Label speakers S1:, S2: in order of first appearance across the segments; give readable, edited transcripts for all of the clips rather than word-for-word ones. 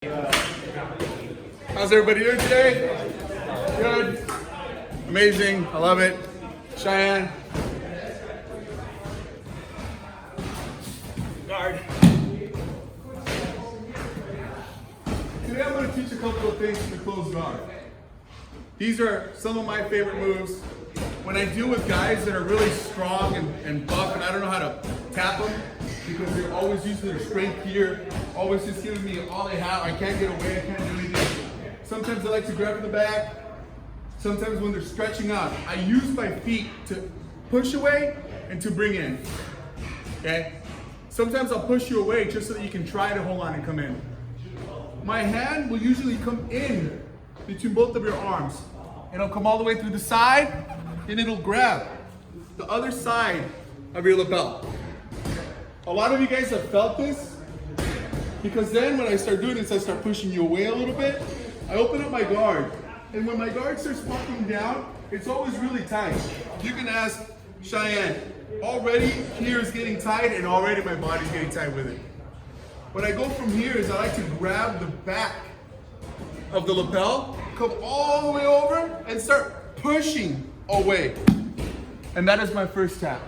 S1: How's everybody doing today? Good? Amazing. I love it. Cheyenne. Guard. Today I'm going to teach a couple of things in the closed guard. These are some of my favorite moves. When I deal with guys that are really strong and buff and I don't know how to tap them because they're always using their strength here, always just giving me all they have. I can't get away, I can't do anything. Sometimes I like to grab the back. Sometimes when they're stretching out, I use my feet to push away and to bring in, okay? Sometimes I'll push you away just so that you can try to hold on and come in. My hand will usually come in between both of your arms. It'll come all the way through the side and it'll grab the other side of your lapel. A lot of you guys have felt this because then when I start doing this, I start pushing you away a little bit. I open up my guard, and when my guard starts popping down, it's always really tight. You can ask Cheyenne, already here is getting tight and already my body's getting tight with it. What I go from here is I like to grab the back of the lapel, come all the way over and start pushing away. And that is my first tap.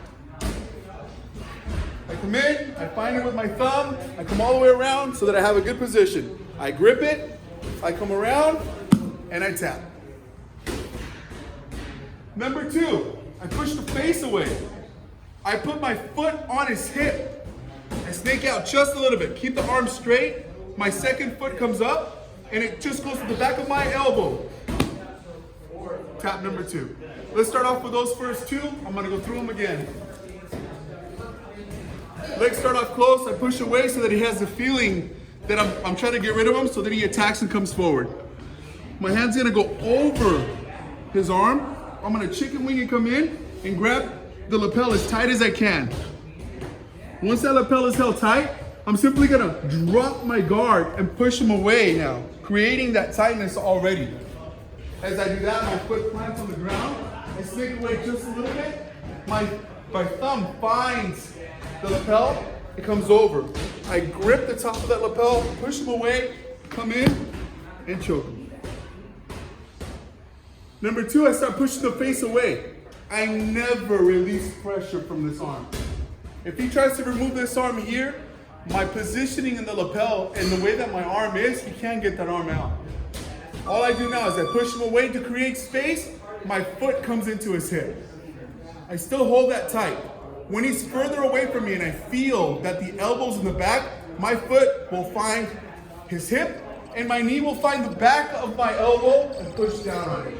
S1: I come in, I find it with my thumb, I come all the way around so that I have a good position. I grip it, I come around, and I tap. Number two, I push the face away. I put my foot on his hip. I snake out just a little bit. Keep the arm straight. My second foot comes up, and it just goes to the back of my elbow. Tap number two. Let's start off with those first two. I'm gonna go through them again. Legs start off close. I push away so that he has the feeling that I'm trying to get rid of him so that he attacks and comes forward. My hand's gonna go over his arm. I'm gonna chicken wing and come in and grab the lapel as tight as I can. Once that lapel is held tight, I'm simply gonna drop my guard and push him away now, creating that tightness already. As I do that, my foot plants on the ground. I snake away just a little bit. My thumb finds the lapel, it comes over. I grip the top of that lapel, push him away, come in, and choke him. Number two, I start pushing the face away. I never release pressure from this arm. If he tries to remove this arm here, my positioning in the lapel and the way that my arm is, he can't get that arm out. All I do now is I push him away to create space, my foot comes into his hip. I still hold that tight. When he's further away from me and I feel that the elbow's in the back, my foot will find his hip and my knee will find the back of my elbow and push down on it.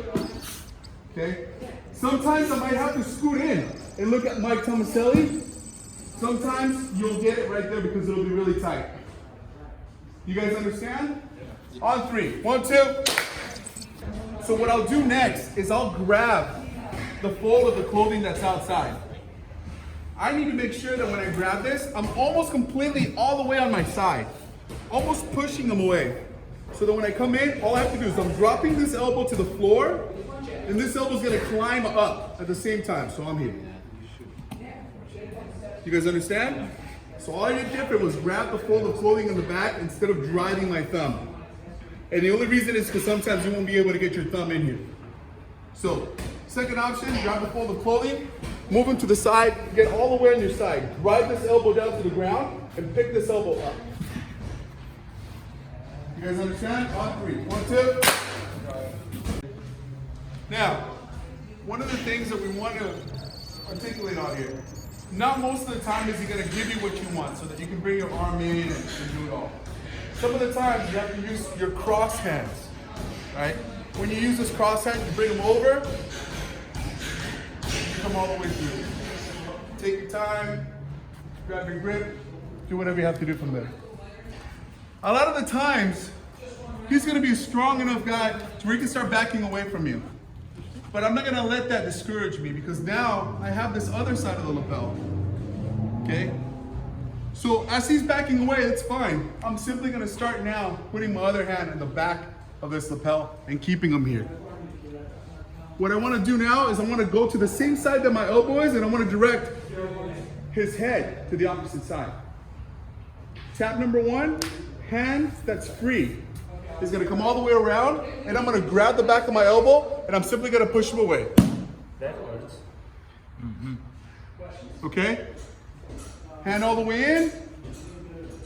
S1: Okay? Sometimes I might have to scoot in and look at Mike Tomaselli. Sometimes you'll get it right there because it'll be really tight. You guys understand? On three. 1, 2. So what I'll do next is I'll grab the fold of the clothing that's outside. I need to make sure that when I grab this, I'm almost completely all the way on my side, almost pushing them away. So that when I come in, all I have to do is I'm dropping this elbow to the floor, and this elbow's gonna climb up at the same time, so I'm here. You guys understand? So all I did different was grab the fold of clothing in the back instead of driving my thumb. And the only reason is because sometimes you won't be able to get your thumb in here. So, second option, grab the fold of clothing, move him to the side, get all the way on your side. Drive this elbow down to the ground and pick this elbow up. You guys understand? On three. 1, 2. Now, one of the things that we want to articulate out here, not most of the time is he going to give you what you want so that you can bring your arm in and do it all. Some of the times you have to use your cross hands, right? When you use this cross hand, you bring them over, come all the way through. Take your time, grab your grip, do whatever you have to do from there. A lot of the times, he's gonna be a strong enough guy to where he can start backing away from you. But I'm not gonna let that discourage me because now I have this other side of the lapel, okay? So as he's backing away, that's fine. I'm simply gonna start now putting my other hand in the back of this lapel and keeping him here. What I wanna do now is I wanna go to the same side that my elbow is and I wanna direct his head to the opposite side. Tap number one, hand that's free is gonna come all the way around, and I'm gonna grab the back of my elbow, and I'm simply gonna push him away.
S2: That hurts.
S1: Okay? Hand all the way in.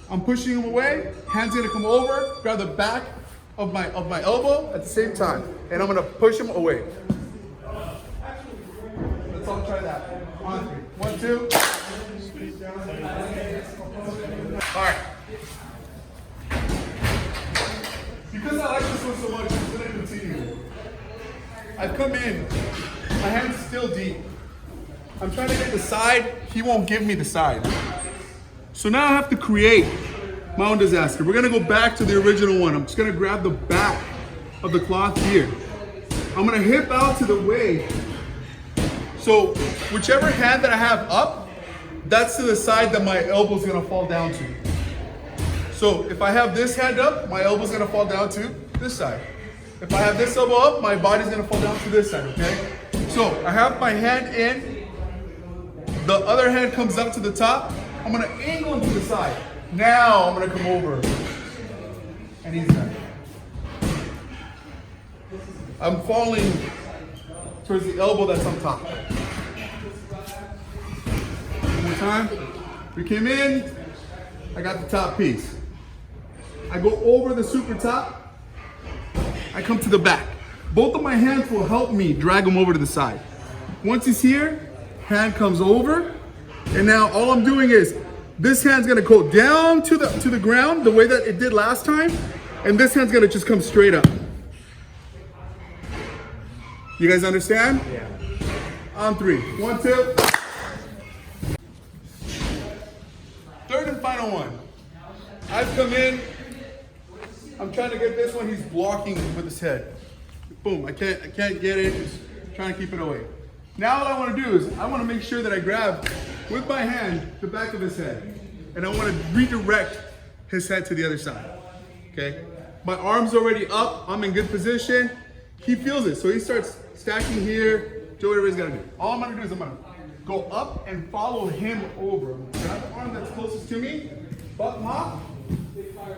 S1: I'm pushing him away. Hand's gonna come over, grab the back of my elbow at the same time, and I'm gonna push him away. Let's all try that. 1, 1, 2. All right. Because I like this one so much, I'm gonna continue. I've come in, my hand's still deep. I'm trying to get the side, he won't give me the side. So now I have to create my own disaster. We're gonna go back to the original one. I'm just gonna grab the back of the cloth here. I'm gonna hip out to the way. So whichever hand that I have up, that's to the side that my elbow's gonna fall down to. So if I have this hand up, my elbow's gonna fall down to this side. If I have this elbow up, my body's gonna fall down to this side, okay? So I have my hand in, the other hand comes up to the top, I'm gonna angle him to the side. Now I'm gonna come over, and he's there. I'm falling towards the elbow that's on top. One more time. We came in, I got the top piece. I go over the super top, I come to the back. Both of my hands will help me drag him over to the side. Once he's here, hand comes over, and now all I'm doing is, this hand's gonna go down to the ground the way that it did last time, and this hand's gonna just come straight up. You guys understand?
S2: Yeah.
S1: On 3. 1, 2. Third and final one. I've come in. I'm trying to get this one. He's blocking with his head. Boom. I can't get it. Just trying to keep it away. Now what I want to do is I want to make sure that I grab with my hand the back of his head, and I want to redirect his head to the other side. Okay. My arm's already up. I'm in good position. He feels it, so he starts stacking here. Do whatever he's gonna do. All I'm gonna do is I'm gonna go up and follow him over. Grab the arm that's closest to me, butt mop,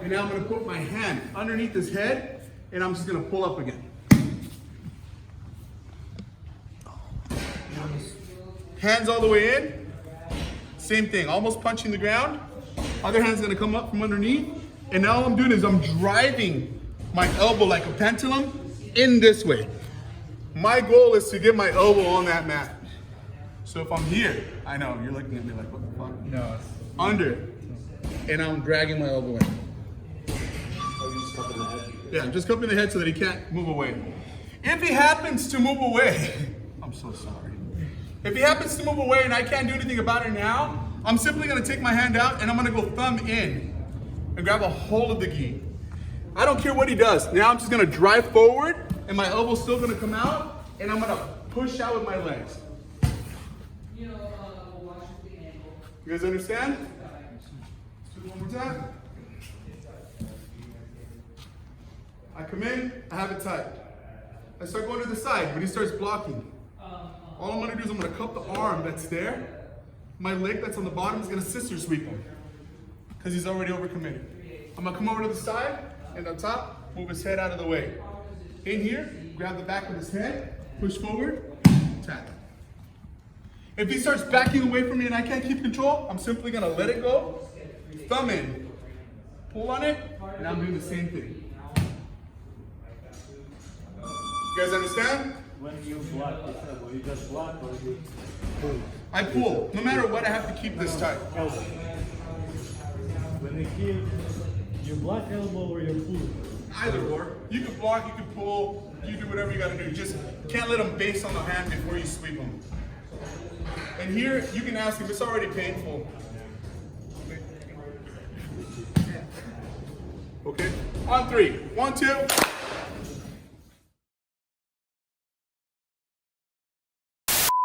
S1: and now I'm gonna put my hand underneath his head, and I'm just gonna pull up again. Hands all the way in. Same thing, almost punching the ground. Other hand's gonna come up from underneath, and now all I'm doing is I'm driving my elbow like a pendulum in this way. My goal is to get my elbow on that mat. So if I'm here, I know, you're looking at me like, what the fuck?
S2: No.
S1: Under, and I'm dragging my elbow in. Yeah, just cupping the head so that he can't move away. If he happens to move away, I'm so sorry. If he happens to move away and I can't do anything about it now, I'm simply gonna take my hand out and I'm gonna go thumb in and grab a hold of the gi. I don't care what he does. Now I'm just gonna drive forward and my elbow's still gonna come out and I'm gonna push out with my legs. You guys understand? Let's do it one more time. I come in, I have it tight. I start going to the side, but he starts blocking. All I'm gonna do is I'm gonna cup the arm that's there. My leg that's on the bottom is gonna sister sweep him because he's already overcommitted. I'm gonna come over to the side and on top, move his head out of the way. In here, grab the back of his head, push forward, tap. If he starts backing away from me and I can't keep control, I'm simply gonna let it go, thumb in, pull on it, and I'm doing the same thing. You guys understand?
S2: When you block, you just block or you pull?
S1: I pull. No matter what, I have to keep this tight.
S2: Elbow. When you kill, you block elbow or you pull?
S1: Either or. You can block, you can pull, you do whatever you gotta do. Just can't let him base on the hand before you sweep him. And here, you can ask him, it's already painful. Okay? On 3. 1, 2.